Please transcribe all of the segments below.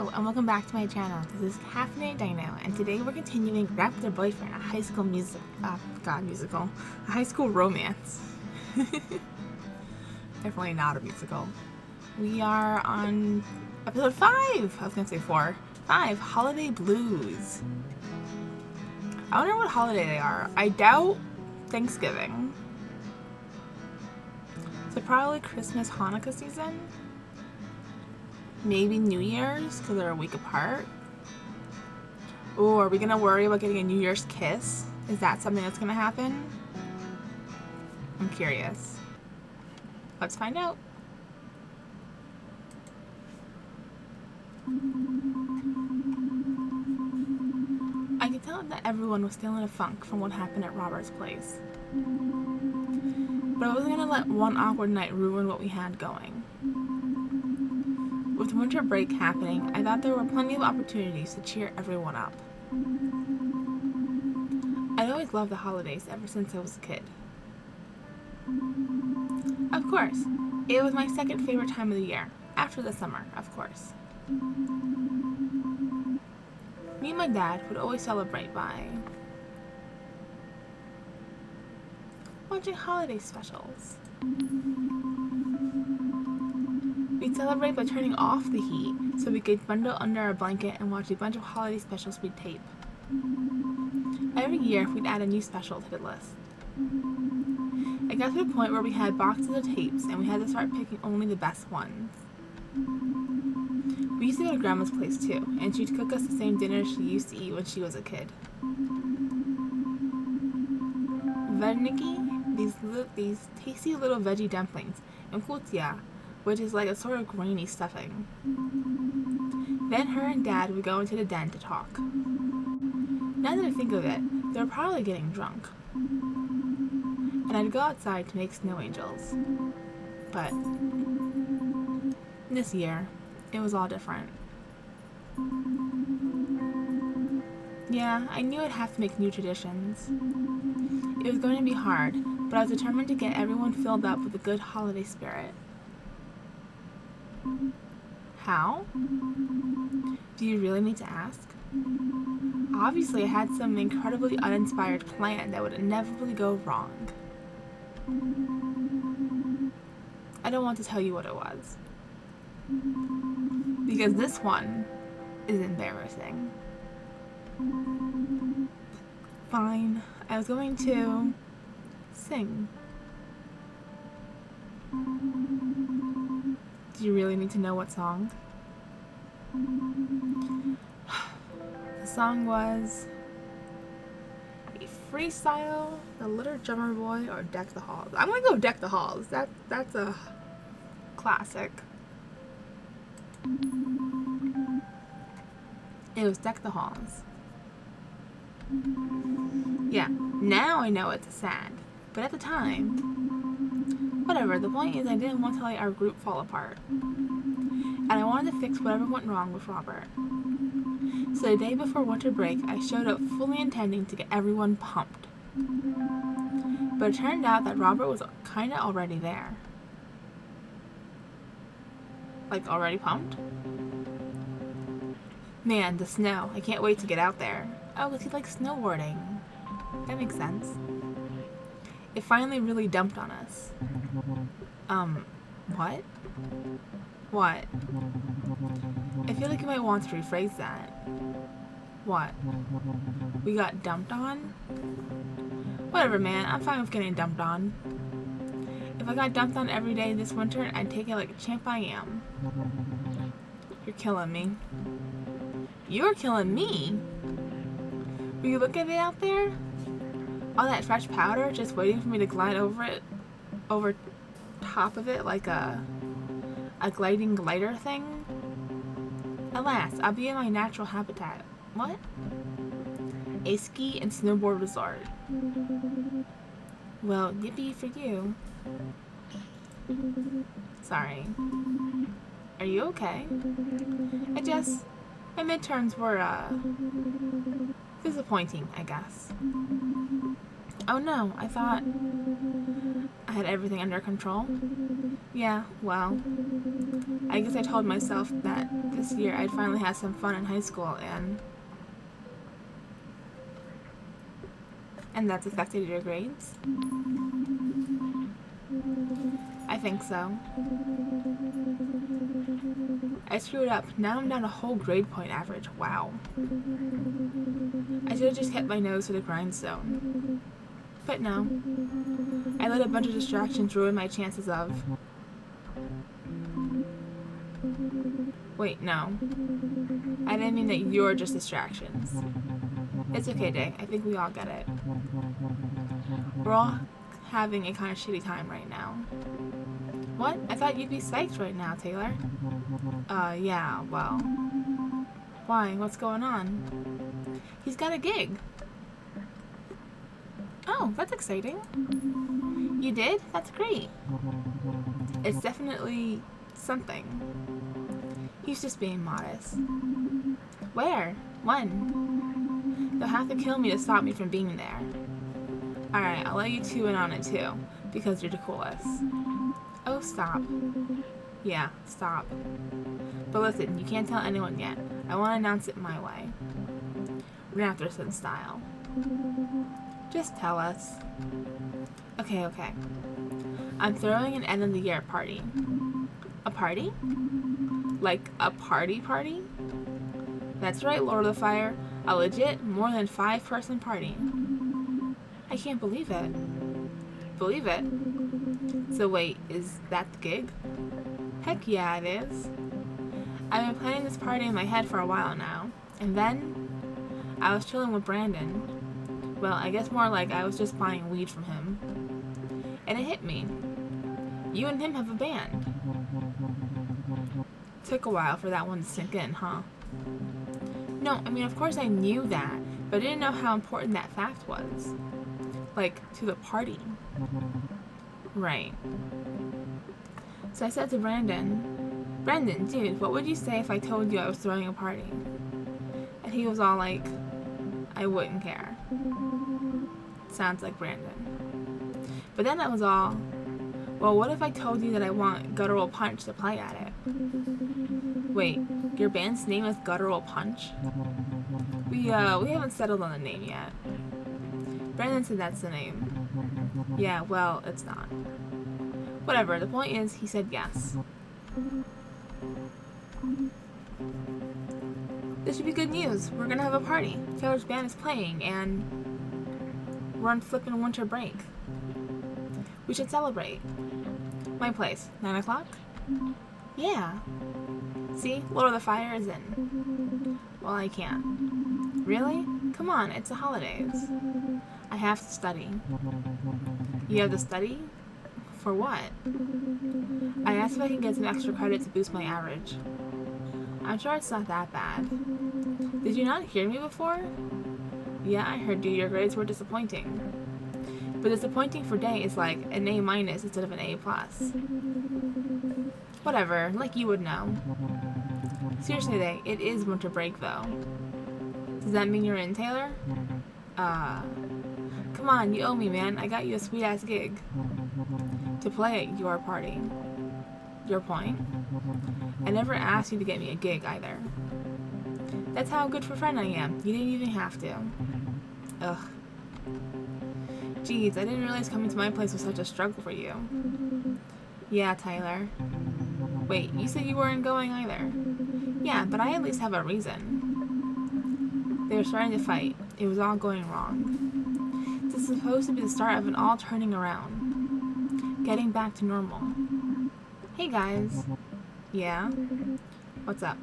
Hello and welcome back to my channel. This is Caffeinated Dino, and today we're continuing Raptor Boyfriend, a high school musical, a high school romance. Definitely not a musical. We are on episode 5. I was gonna say 4. 5, Holiday Blues. I wonder what holiday they are. I doubt Thanksgiving. So probably Christmas, Hanukkah season. Maybe New Year's, because they're a week apart. Ooh, are we going to worry about getting a New Year's kiss? Is that something that's going to happen? I'm curious. Let's find out. I could tell that everyone was still in a funk from what happened at Robert's place. But I wasn't going to let one awkward night ruin what we had going. With winter break happening, I thought there were plenty of opportunities to cheer everyone up. I'd always loved the holidays ever since I was a kid. Of course, it was my second favorite time of the year, after the summer, of course. Me and my dad would always celebrate by watching holiday specials. We'd celebrate by turning off the heat so we could bundle under our blanket and watch a bunch of holiday specials we'd tape. Every year, we'd add a new special to the list. It got to the point where we had boxes of tapes and we had to start picking only the best ones. We used to go to Grandma's place too, and she'd cook us the same dinner she used to eat when she was a kid. Verniki, these tasty little veggie dumplings, and kutia, which is like a sort of grainy stuffing. Then her and Dad would go into the den to talk. Now that I think of it, they were probably getting drunk. And I'd go outside to make snow angels. But this year, it was all different. Yeah, I knew I'd have to make new traditions. It was going to be hard, but I was determined to get everyone filled up with a good holiday spirit. How? Do you really need to ask? Obviously, I had some incredibly uninspired plan that would inevitably go wrong. I don't want to tell you what it was. Because this one is embarrassing. Fine, I was going to sing. Do you really need to know what song? The song was a freestyle, The Little Drummer Boy, or Deck the Halls. I'm gonna go Deck the Halls. That's a classic. It was Deck the Halls. Yeah, now I know it's sad, but at the time, whatever, the point is I didn't want to let our group fall apart. And I wanted to fix whatever went wrong with Robert. So the day before winter break, I showed up fully intending to get everyone pumped. But it turned out that Robert was kinda already there. Like, already pumped? Man, the snow. I can't wait to get out there. Oh, because he likes snowboarding. That makes sense. It finally really dumped on us. What? What? I feel like you might want to rephrase that. What? We got dumped on? Whatever, man. I'm fine with getting dumped on. If I got dumped on every day this winter, I'd take it like a champ I am. You're killing me. You're killing me? Will you look at it out there? All that fresh powder just waiting for me to glide over top of it like a gliding glider thing? Alas, I'll be in my natural habitat. What? A ski and snowboard resort. Well, yippee for you. Sorry. Are you okay? My midterms were, disappointing, I guess. Oh no, I thought I had everything under control. Yeah, well, I guess I told myself that this this year I'd finally have some fun in high school, and that's affected your grades? I think so. I screwed up. Now I'm down a whole grade point average. Wow. I should have just kept my nose to the grindstone. But no. I let a bunch of distractions ruin my chances of... Wait, no. I didn't mean that you're just distractions. It's okay, Day. I think we all get it. We're all having a kind of shitty time right now. What? I thought you'd be psyched right now, Taylor. Yeah, well... Why? What's going on? He's got a gig. Oh, that's exciting. You did? That's great. It's definitely something. He's just being modest. Where? When? They'll have to kill me to stop me from being there. Alright, I'll let you two in on it too, because you're the coolest. Oh, stop. Yeah, stop. But listen, you can't tell anyone yet. I want to announce it my way. Raptor style. Just tell us. Okay. I'm throwing an end of the year party. A party? Like a party? That's right, Lord of the Fire. A legit, more than 5-person party. I can't believe it. Believe it? So wait, is that the gig? Heck yeah, it is. I've been planning this party in my head for a while now. And then, I was chilling with Brandon. Well, I guess more like I was just buying weed from him. And it hit me. You and him have a band. Took a while for that one to sink in, huh? No, I mean, of course I knew that, but I didn't know how important that fact was. Like, to the party. Right. So I said to Brandon, dude, what would you say if I told you I was throwing a party? And he was all like, I wouldn't care. Sounds like Brandon. But then I was all, well, what if I told you that I want Guttural Punch to play at it? Wait, your band's name is Guttural Punch? We haven't settled on the name yet. Brandon said that's the name. Yeah, well, it's not. Whatever, the point is, he said yes. This should be good news. We're gonna have a party. Taylor's band is playing, and we're on flippin' winter break. We should celebrate. My place, 9 o'clock? Yeah. See, Lord of the Fire is in. Well, I can't. Really? Come on, it's the holidays. I have to study. You have to study? For what? I asked if I can get some extra credit to boost my average. I'm sure it's not that bad. Did you not hear me before? Yeah, I heard you. Your grades were disappointing. But disappointing for Day is like an A- instead of an A+. Whatever, like you would know. Seriously, Day, it is winter break though. Does that mean you're in, Taylor? Come on, you owe me, man. I got you a sweet-ass gig. To play at your party. Your point? I never asked you to get me a gig, either. That's how good for a friend I am. You didn't even have to. Ugh. Jeez, I didn't realize coming to my place was such a struggle for you. Yeah, Tyler. Wait, you said you weren't going either. Yeah, but I at least have a reason. They were starting to fight. It was all going wrong. This is supposed to be the start of it all turning around. Getting back to normal. Hey guys. Yeah? What's up?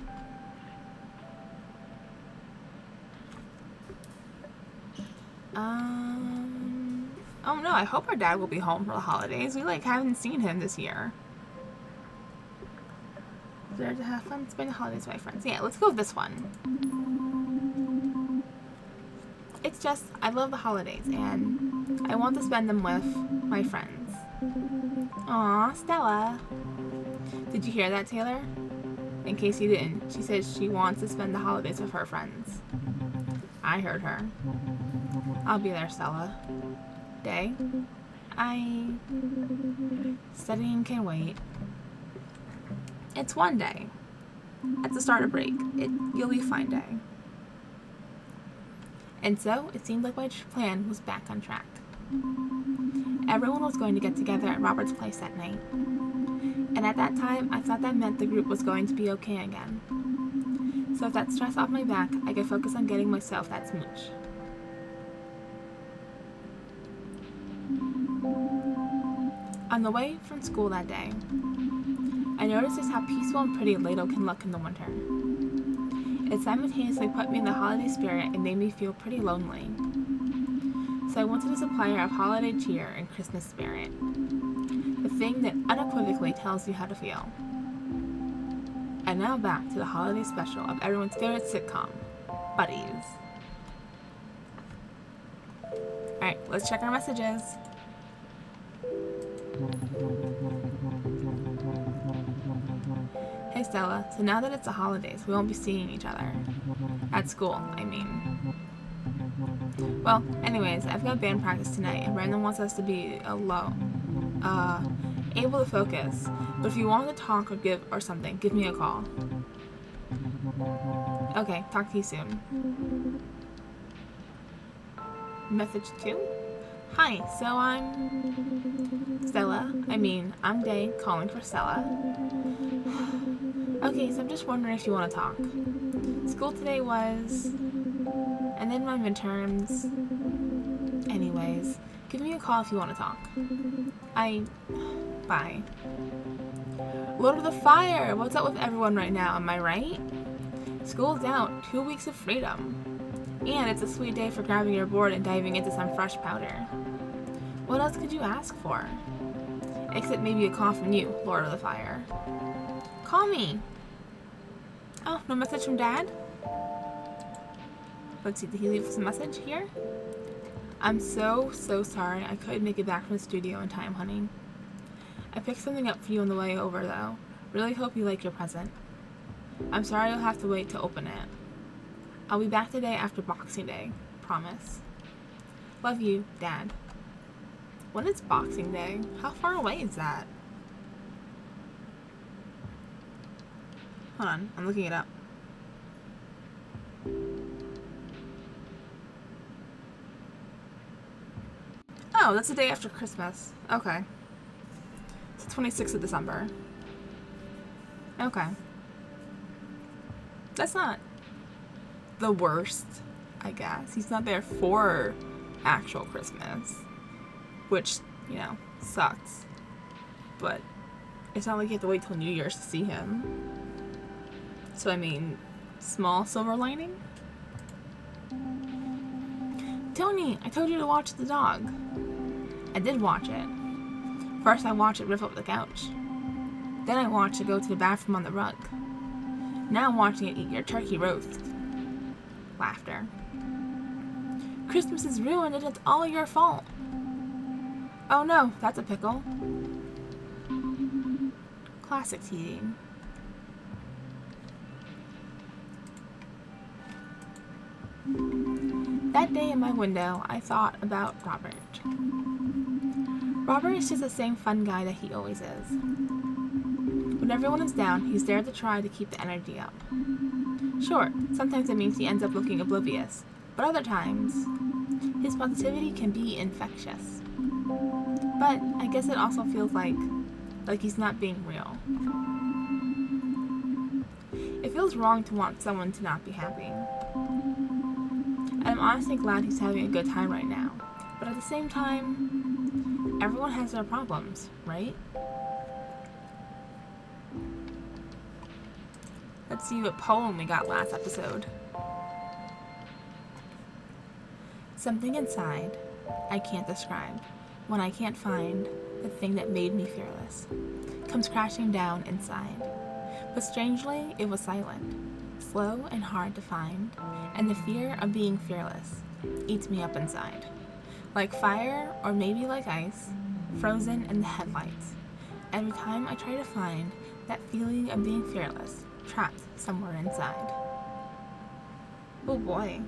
Oh no, I hope our dad will be home for the holidays. We haven't seen him this year. There to have fun, spend the holidays with my friends. Yeah, let's go with this one. It's just, I love the holidays, and I want to spend them with my friends. Aw, Stella. Did you hear that, Taylor? In case you didn't, she says she wants to spend the holidays with her friends. I heard her. I'll be there, Stella. Day? Studying can wait. It's one day. At the start of break. You'll be fine, Day. And so, it seemed like my plan was back on track. Everyone was going to get together at Robert's place that night. And at that time, I thought that meant the group was going to be okay again. So with that stress off my back, I could focus on getting myself that smooch. On the way from school that day, I noticed just how peaceful and pretty Lato can look in the winter. It simultaneously put me in the holiday spirit and made me feel pretty lonely. So I went to the supplier of holiday cheer and Christmas spirit, the thing that unequivocally tells you how to feel. And now back to the holiday special of everyone's favorite sitcom, Buddies. Alright, let's check our messages. Hey Stella, so now that it's the holidays, we won't be seeing each other. At school, I mean. Well, anyways, I've got band practice tonight, and Brandon wants us to be able to focus. But if you want to talk or something, give me a call. Okay, talk to you soon. Message 2? Hi, so I'm Stella. I'm Day, calling for Stella. Okay, so I'm just wondering if you want to talk. School today was... and then my midterms. Anyways, give me a call if you want to talk. Bye. Lord of the Fire! What's up with everyone right now, am I right? School's out, 2 weeks of freedom. And it's a sweet day for grabbing your board and diving into some fresh powder. What else could you ask for? Except maybe a call from you, Lord of the Fire. Call me! Oh, no message from Dad? Let's see, did he leave us a message here? I'm so sorry I couldn't make it back from the studio in time, honey. I picked something up for you on the way over, though. Really hope you like your present. I'm sorry you'll have to wait to open it. I'll be back today after Boxing Day. Promise. Love you, Dad. When is Boxing Day? How far away is that? Hold on, I'm looking it up. Oh, that's the day after Christmas. Okay. It's the 26th of December. Okay. That's not the worst, I guess. He's not there for actual Christmas. Which, sucks. But it's not like you have to wait till New Year's to see him. So, small silver lining? Tony, I told you to watch the dog. I did watch it. First I watched it riff up the couch. Then I watched it go to the bathroom on the rug. Now I'm watching it eat your turkey roast. Laughter. Christmas is ruined and it's all your fault. Oh no, that's a pickle. Classic teething. That day in my window, I thought about Robert. Robert is just the same fun guy that he always is. When everyone is down, he's there to try to keep the energy up. Sure, sometimes it means he ends up looking oblivious, but other times, his positivity can be infectious. But I guess it also feels like he's not being real. It feels wrong to want someone to not be happy. I'm honestly glad he's having a good time right now, but at the same time, everyone has their problems, right? Let's see what poem we got last episode. Something inside I can't describe, when I can't find the thing that made me fearless, comes crashing down inside. But strangely, it was silent, slow and hard to find, and the fear of being fearless eats me up inside. Like fire, or maybe like ice, frozen in the headlights. Every time I try to find that feeling of being fearless, trapped somewhere inside. Oh boy.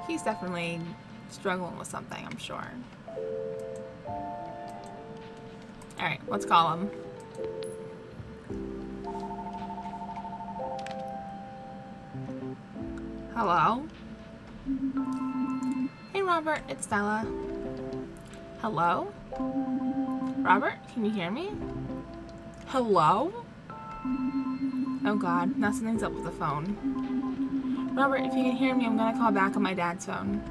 He's definitely struggling with something, I'm sure. Alright, let's call him. Hello? Hey, Robert, it's Stella. Hello? Robert, can you hear me? Hello? Oh god, now something's up with the phone. Robert, if you can hear me, I'm gonna call back on my dad's phone.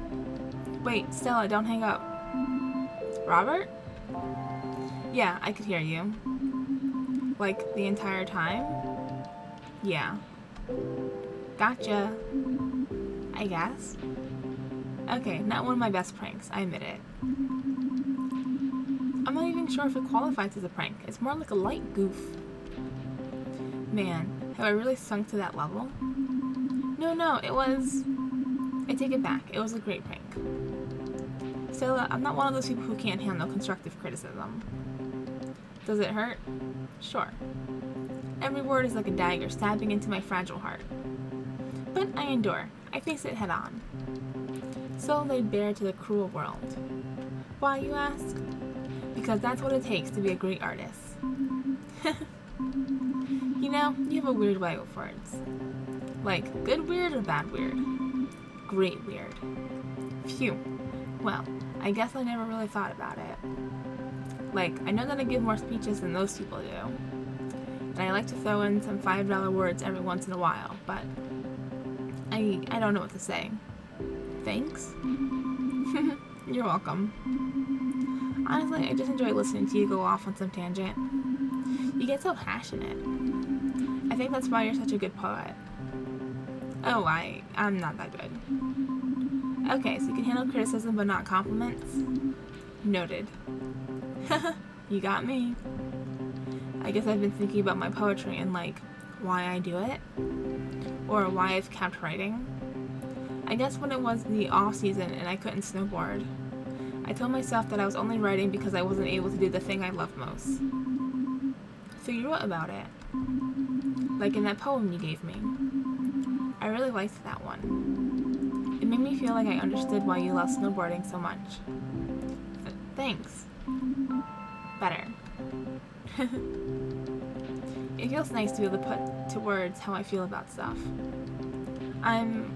Wait, Stella, don't hang up. Robert? Yeah, I could hear you. Like, the entire time? Yeah. Gotcha. I guess. Okay, not one of my best pranks, I admit it. I'm not even sure if it qualifies as a prank. It's more like a light goof. Man, have I really sunk to that level? No, it was... I take it back. It was a great prank. Stella, I'm not one of those people who can't handle constructive criticism. Does it hurt? Sure. Every word is like a dagger stabbing into my fragile heart. But I endure. I face it head on. So laid bare to the cruel world. Why, you ask? Because that's what it takes to be a great artist. You know, you have a weird way with words. Like, good weird or bad weird? Great weird. Phew. Well, I guess I never really thought about it. Like, I know that I give more speeches than those people do. And I like to throw in some $5 words every once in a while, but I don't know what to say. Thanks? You're welcome. Honestly, I just enjoy listening to you go off on some tangent. You get so passionate. I think that's why you're such a good poet. Oh, I'm not that good. Okay, so you can handle criticism but not compliments? Noted. You got me. I guess I've been thinking about my poetry and, like, why I do it. Or why I've kept writing. I guess when it was the off-season and I couldn't snowboard, I told myself that I was only writing because I wasn't able to do the thing I love most. So you wrote about it. Like in that poem you gave me. I really liked that one. It made me feel like I understood why you love snowboarding so much. Thanks. Better. It feels nice to be able to put to words how I feel about stuff. I'm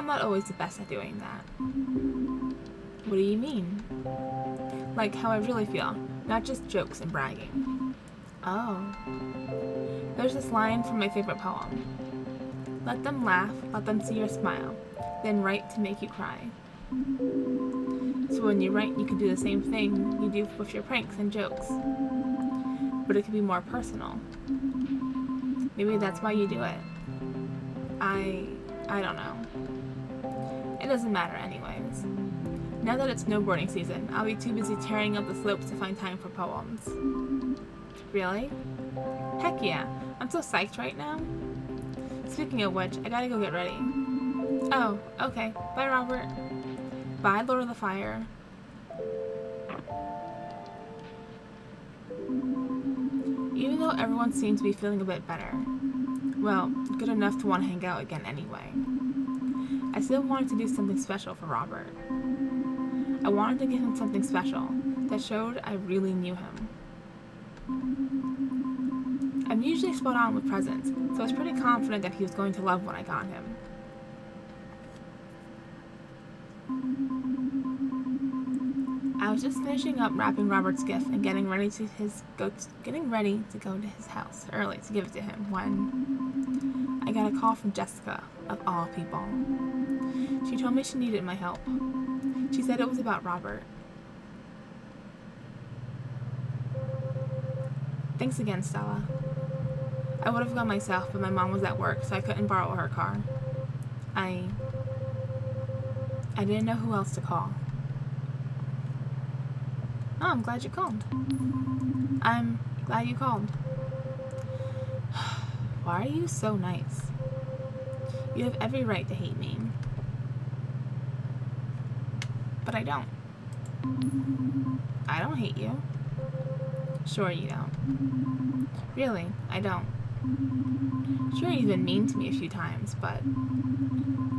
not always the best at doing that. What do you mean? Like how I really feel, not just jokes and bragging. Oh. There's this line from my favorite poem. Let them laugh, let them see your smile, then write to make you cry. So when you write, you can do the same thing you do with your pranks and jokes. But it could be more personal. Maybe that's why you do it. I don't know. It doesn't matter anyways. Now that it's snowboarding season, I'll be too busy tearing up the slopes to find time for poems. Really? Heck yeah, I'm so psyched right now. Speaking of which, I gotta go get ready. Oh, okay. Bye, Robert. Bye, Lord of the Fire. Even though everyone seems to be feeling a bit better, well, good enough to want to hang out again anyway, I still wanted to do something special for Robert. I wanted to give him something special that showed I really knew him. I'm usually spot on with presents, so I was pretty confident that he was going to love what I got him. I was just finishing up wrapping Robert's gift and getting ready to go to his house early to give it to him when I got a call from Jessica, of all people. She told me she needed my help. She said it was about Robert. Thanks again, Stella. I would have gone myself, but my mom was at work, so I couldn't borrow her car. I didn't know who else to call. Oh, I'm glad you called. I'm glad you called. Why are you so nice? You have every right to hate me. But I don't. I don't hate you. Sure you don't. Really, I don't. Sure, you've been mean to me a few times, but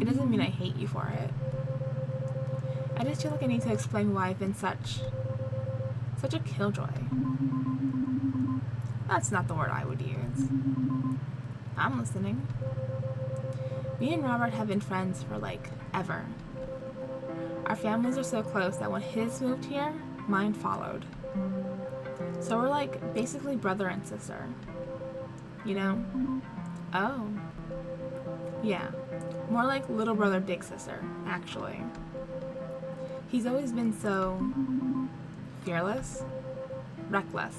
it doesn't mean I hate you for it. I just feel like I need to explain why I've been such a killjoy. That's not the word I would use. I'm listening. Me and Robert have been friends for like ever. Our families are so close that when his moved here, mine followed. So we're like basically brother and sister. You know? Oh. Yeah. More like little brother, big sister, actually. He's always been so fearless, reckless.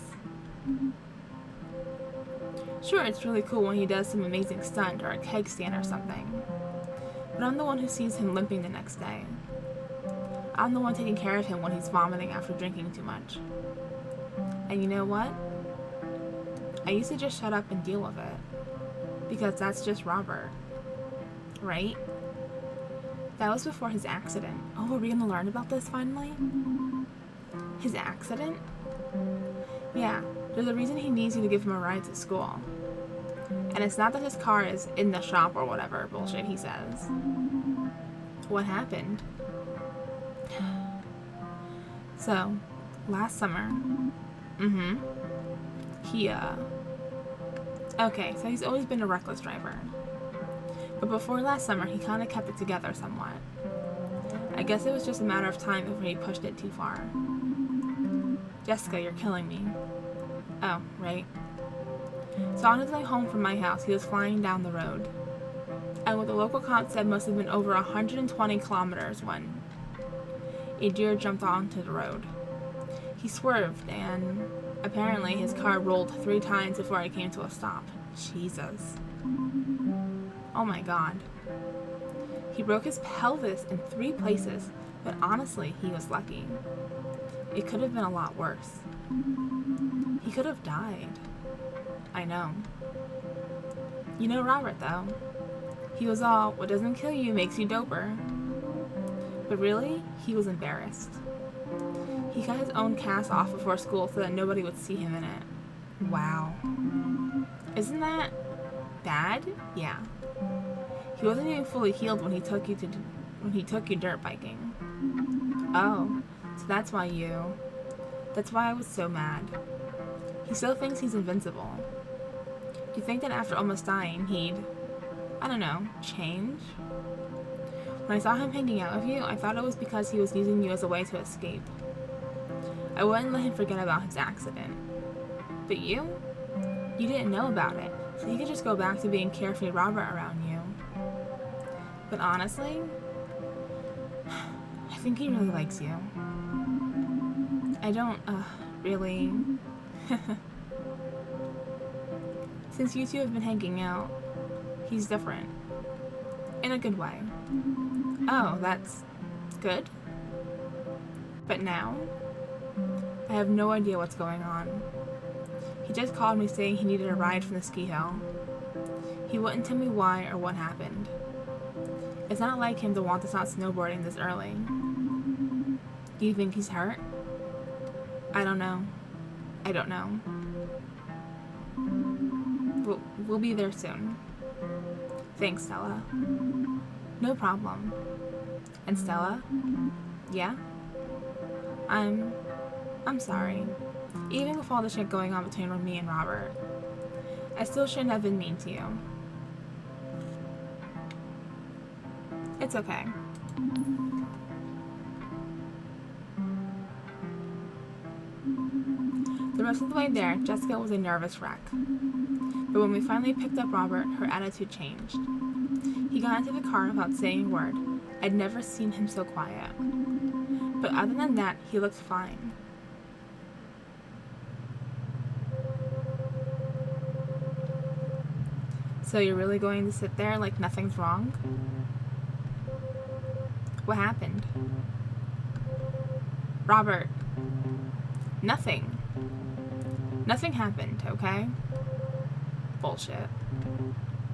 Sure, it's really cool when he does some amazing stunt or a keg stand or something. But I'm the one who sees him limping the next day. I'm the one taking care of him when he's vomiting after drinking too much. And you know what? I used to just shut up and deal with it. Because that's just Robert. Right? That was before his accident. Oh, are we gonna learn about this finally? His accident? Yeah, there's a reason he needs you to give him a ride to school. And it's not that his car is in the shop or whatever bullshit he says. What happened? So, last summer, okay, so he's always been a reckless driver. But before last summer, he kind of kept it together somewhat. I guess it was just a matter of time before he pushed it too far. Jessica, you're killing me. Oh, right. So on his way home from my house, he was flying down the road. And what the local cop said must have been over 120 kilometers when a deer jumped onto the road. He swerved, and apparently his car rolled 3 times before it came to a stop. Jesus. Oh my god. He broke his pelvis in 3 places, but honestly, he was lucky. It could have been a lot worse. He could have died. I know. You know Robert, though. He was all, what doesn't kill you makes you doper. But really, he was embarrassed. He cut his own cast off before school so that nobody would see him in it. Wow. Isn't that bad? Yeah. He wasn't even fully healed when he took you dirt biking. Oh, so that's why I was so mad. He still thinks he's invincible. Do you think that after almost dying, he'd, I don't know, change? When I saw him hanging out with you, I thought it was because he was using you as a way to escape. I wouldn't let him forget about his accident. But you didn't know about it, so he could just go back to being carefree Robert around you. But honestly, I think he really likes you. I don't, really... Since you two have been hanging out, he's different. In a good way. Oh, that's good? But now, I have no idea what's going on. He just called me saying he needed a ride from the ski hill. He wouldn't tell me why or what happened. It's not like him to want to stop snowboarding this early. Do you think he's hurt? I don't know. I don't know. We'll be there soon. Thanks, Stella. No problem. And Stella? Yeah? I'm sorry. Even with all the shit going on between me and Robert, I still shouldn't have been mean to you. It's okay. The rest of the way there, Jessica was a nervous wreck. But when we finally picked up Robert, her attitude changed. He got into the car without saying a word. I'd never seen him so quiet. But other than that, he looked fine. So you're really going to sit there like nothing's wrong? What happened? Robert. Nothing. Nothing happened, okay? Bullshit.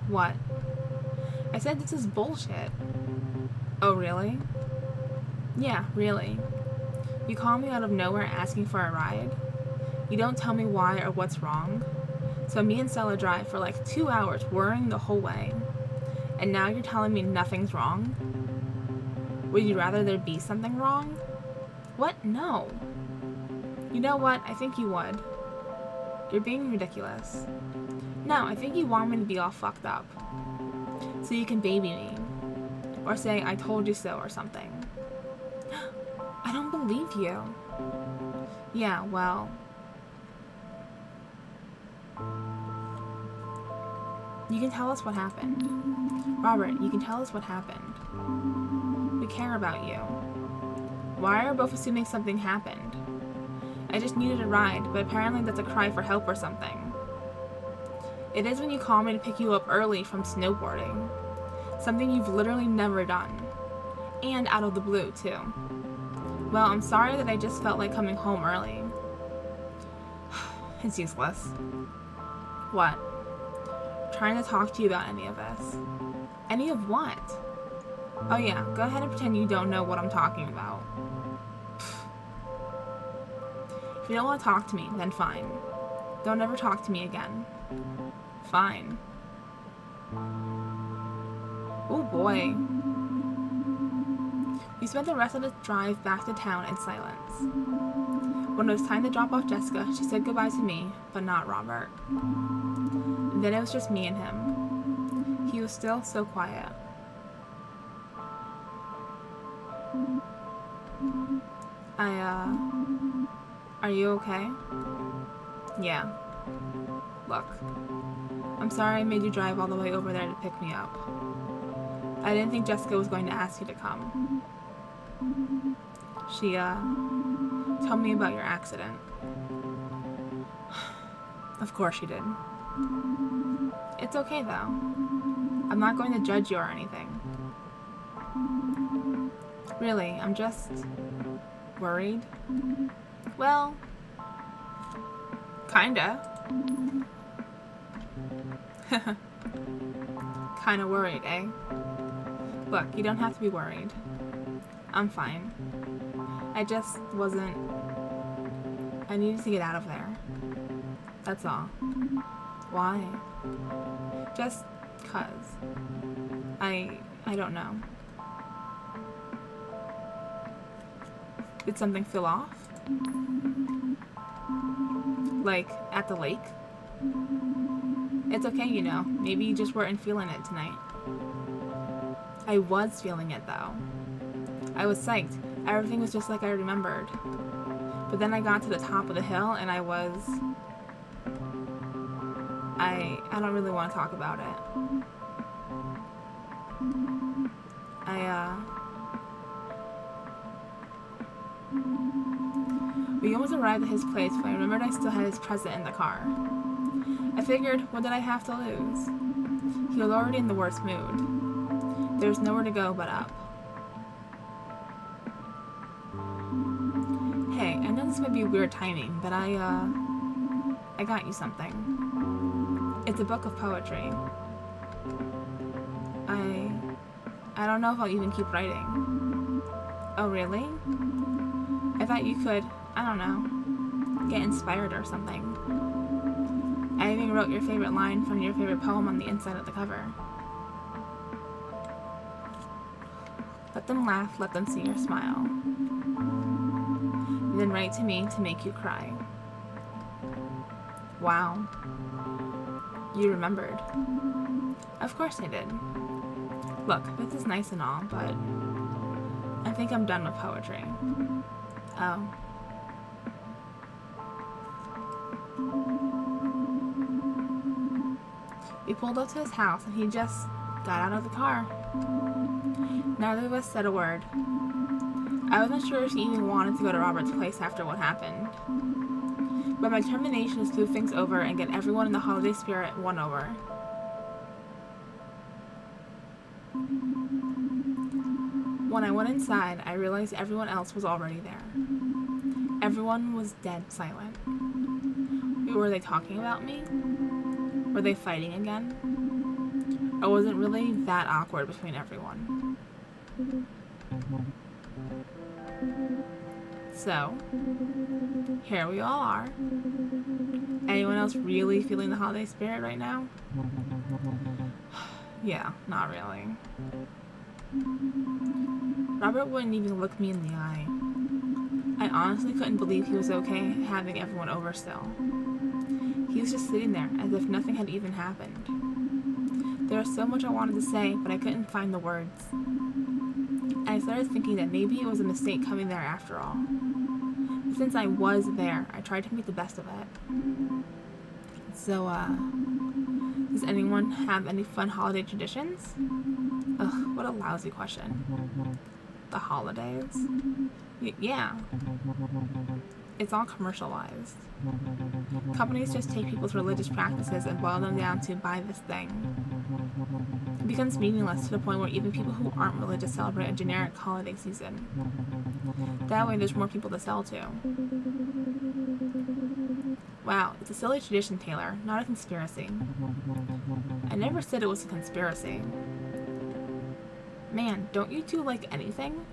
What? I said this is bullshit. Oh, really? Yeah, really. You call me out of nowhere asking for a ride. You don't tell me why or what's wrong. So me and Stella drive for like 2 hours, worrying the whole way. And now you're telling me nothing's wrong? Would you rather there be something wrong? What? No. You know what? I think you would. You're being ridiculous. No, I think you want me to be all fucked up. So you can baby me. Or say, I told you so or something. I don't believe you. Yeah, well... You can tell us what happened. Robert, you can tell us what happened. We care about you. Why are we both assuming something happened? I just needed a ride, but apparently that's a cry for help or something. It is when you call me to pick you up early from snowboarding. Something you've literally never done. And out of the blue, too. Well, I'm sorry that I just felt like coming home early. It's useless. What? Trying to talk to you about any of this. Any of what? Oh yeah, go ahead and pretend you don't know what I'm talking about. If you don't want to talk to me, then fine. Don't ever talk to me again. Fine. Oh boy. We spent the rest of the drive back to town in silence. When it was time to drop off Jessica, she said goodbye to me, but not Robert. Then it was just me and him. He was still so quiet. Are you okay? Yeah. Look, I'm sorry I made you drive all the way over there to pick me up. I didn't think Jessica was going to ask you to come. She, told me about your accident. Of course she did. It's okay, though. I'm not going to judge you or anything. Really, I'm just... worried? Well... kinda. Kinda worried, eh? Look, you don't have to be worried. I'm fine. I just wasn't... I needed to get out of there. That's all. Why? Just 'cause. I don't know. Did something feel off? Like, at the lake? It's okay, you know. Maybe you just weren't feeling it tonight. I was feeling it, though. I was psyched. Everything was just like I remembered. But then I got to the top of the hill, and I was... I don't really want to talk about it. We almost arrived at his place, but I remembered I still had his present in the car. I figured, what did I have to lose? He was already in the worst mood. There was nowhere to go but up. Hey, I know this might be weird timing, but I got you something. It's a book of poetry. I don't know if I'll even keep writing. Oh, really? I thought you could, I don't know, get inspired or something. I even wrote your favorite line from your favorite poem on the inside of the cover. Let them laugh, let them see your smile. And then write to me to make you cry. Wow. You remembered. Of course I did. Look, this is nice and all, but I think I'm done with poetry. Oh. We pulled up to his house and he just got out of the car. Neither of us said a word. I wasn't sure if he even wanted to go to Robert's place after what happened. But my determination to smooth things over and get everyone in the holiday spirit won over. When I went inside, I realized everyone else was already there. Everyone was dead silent. Were they talking about me? Were they fighting again? Or was it really that awkward between everyone? So, here we all are. Anyone else really feeling the holiday spirit right now? Yeah, not really. Robert wouldn't even look me in the eye. I honestly couldn't believe he was okay having everyone over still. He was just sitting there as if nothing had even happened. There was so much I wanted to say, but I couldn't find the words. And I started thinking that maybe it was a mistake coming there after all. But since I was there, I tried to make the best of it. So, does anyone have any fun holiday traditions? Ugh, what a lousy question. The holidays? Yeah. It's all commercialized. Companies just take people's religious practices and boil them down to buy this thing. It becomes meaningless to the point where even people who aren't religious celebrate a generic holiday season. That way there's more people to sell to. Wow, it's a silly tradition, Taylor, not a conspiracy. I never said it was a conspiracy. Man, don't you two like anything?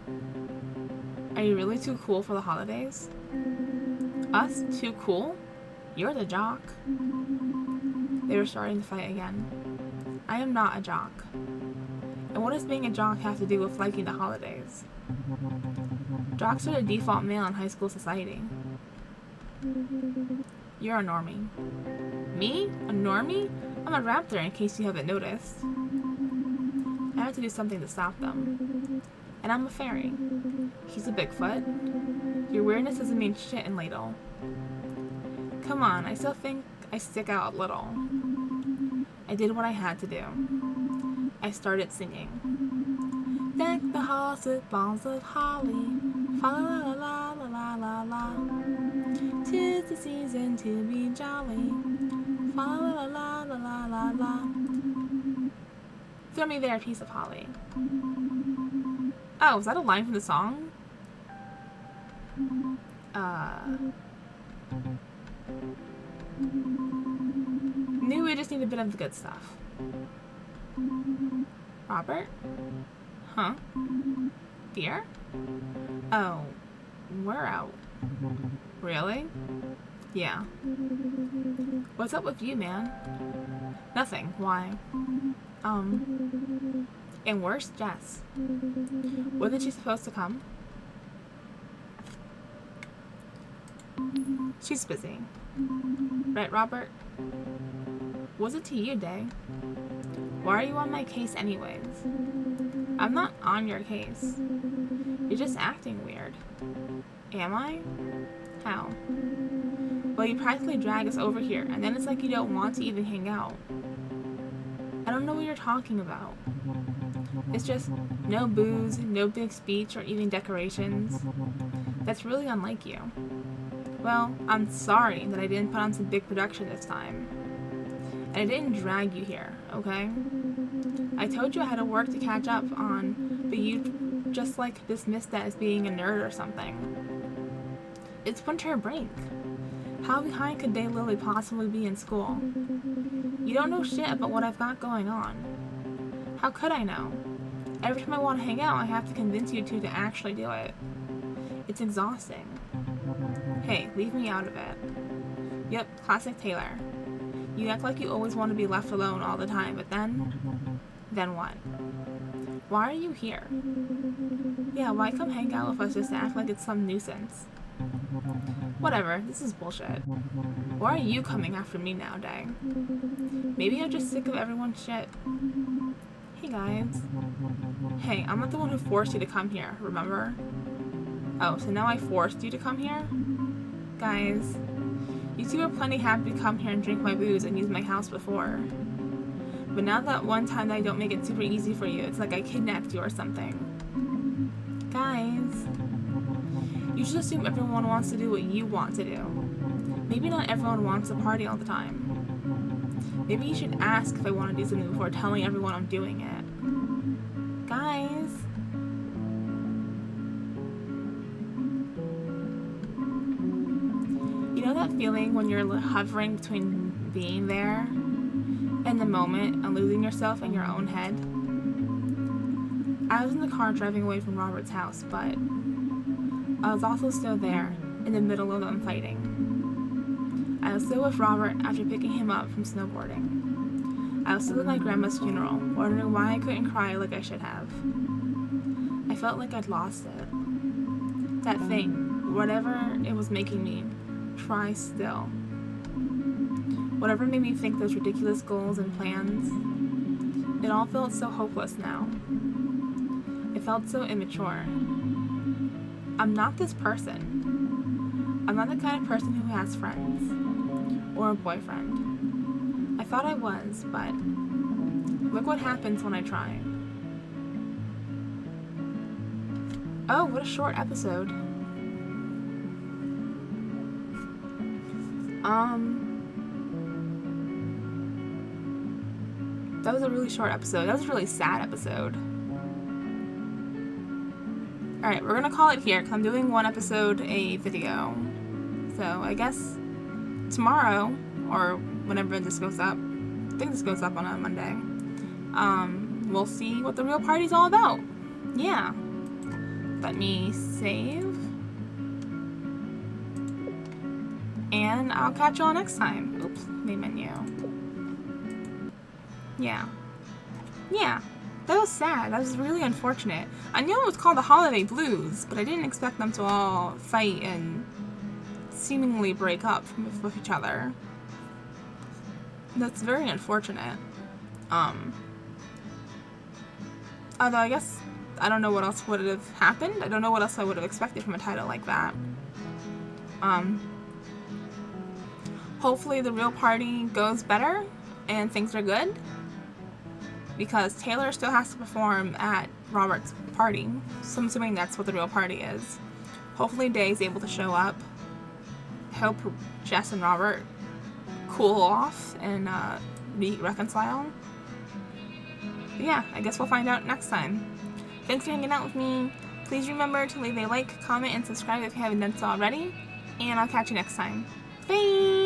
Are you really too cool for the holidays? Us? Too cool? You're the jock. They were starting to fight again. I am not a jock. And what does being a jock have to do with liking the holidays? Jocks are the default male in high school society. You're a normie. Me? A normie? I'm a Raptor, in case you haven't noticed. I have to do something to stop them. And I'm a fairy. He's a Bigfoot. Your weirdness doesn't mean shit in Ladle. Come on, I still think I stick out a little. I did what I had to do. I started singing. Deck the halls with balls of holly. Fa la la la la la la. 'Tis the season to be jolly. Fa la la la la la la. Throw me there a piece of holly. Oh, is that a line from the song? Knew we just need a bit of the good stuff. Robert? Huh? Beer? Oh, we're out. Really? Yeah. What's up with you, man? Nothing. Why? And where's Jess? Wasn't she supposed to come? She's busy. Right, Robert? Was it to you, Day? Why are you on my case anyways? I'm not on your case. You're just acting weird. Am I? How? Well, you practically drag us over here, and then it's like you don't want to even hang out. I don't know what you're talking about. It's just no booze, no big speech or eating decorations. That's really unlike you. Well, I'm sorry that I didn't put on some big production this time. And I didn't drag you here, okay? I told you I had to work to catch up on, but you just like dismissed that as being a nerd or something. It's winter break. How behind could Daylily possibly be in school? You don't know shit about what I've got going on. How could I know? Every time I want to hang out, I have to convince you two to actually do it. It's exhausting. Hey, leave me out of it. Yep, classic Taylor. You act like you always want to be left alone all the time, but then what? Why are you here? Yeah, why come hang out with us just to act like it's some nuisance? Whatever, this is bullshit. Why are you coming after me now, Day? Maybe I'm just sick of everyone's shit. Hey guys. Hey, I'm not the one who forced you to come here, remember? Oh, so now I forced you to come here? Guys, you two were plenty happy to come here and drink my booze and use my house before. But now that one time that I don't make it super easy for you, it's like I kidnapped you or something. Guys, you should assume everyone wants to do what you want to do. Maybe not everyone wants to party all the time. Maybe you should ask if I want to do something before telling everyone I'm doing it. Guys. You know that feeling when you're hovering between being there in the moment and losing yourself in your own head? I was in the car driving away from Robert's house, but I was also still there, in the middle of them fighting. I was still with Robert after picking him up from snowboarding. I was still at my grandma's funeral, wondering why I couldn't cry like I should have. I felt like I'd lost it. That thing, whatever it was making me try still. Whatever made me think those ridiculous goals and plans, It all felt so hopeless now. It felt so immature. I'm not this person. I'm not the kind of person who has friends. Or a boyfriend. I thought I was, but look what happens when I try. Oh, what a short episode. That was a really short episode. That was a really sad episode. Alright, we're gonna call it here because I'm doing one episode a video. So I guess tomorrow, or whenever this goes up, I think this goes up on a Monday, we'll see what the real party's all about. Yeah. Let me save. And I'll catch y'all next time. Oops, main menu. Yeah. Yeah. That was sad. That was really unfortunate. I knew it was called the Holiday Blues, but I didn't expect them to all fight and seemingly break up with each other. That's very unfortunate. Although I guess I don't know what else would have happened. I don't know what else I would have expected from a title like that. Hopefully the real party goes better and things are good. Because Taylor still has to perform at Robert's party. So I'm assuming that's what the real party is. Hopefully Day's able to show up. Hope Jess and Robert cool off and reconcile. But yeah, I guess we'll find out next time. Thanks for hanging out with me. Please remember to leave a like, comment, and subscribe if you haven't done so already. And I'll catch you next time. Bye!